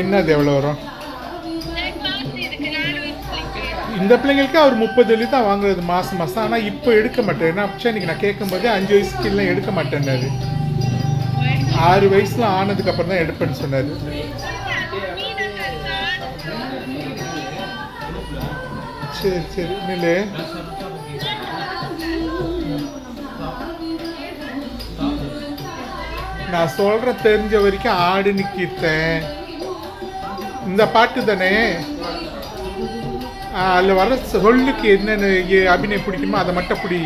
என்னது எவ்வளோ வரும்? இந்த பிள்ளைங்களுக்கு அவர் 30 தான் வாங்குறது மாதம் மாதம். ஆனால் இப்போ எடுக்க மாட்டேன். ஏன்னா இன்னைக்கு நான் கேட்கும்போது 5 வயசுக்குலாம் எடுக்க மாட்டேன்னாரு. 6 வயசுலாம் ஆனதுக்கப்புறம் தான் எடுப்பேன்னு சொன்னார். சரி சரி நில்லு. நான் சொல்ற தெரிஞ்ச வரைக்கும் ஆடு நிற்கிட்டேன். இந்த பாட்டு தானே அதில் வர சொல்லுக்கு என்னென்ன அபிநயம் பிடிக்குமோ அதை மட்டும் பிடி.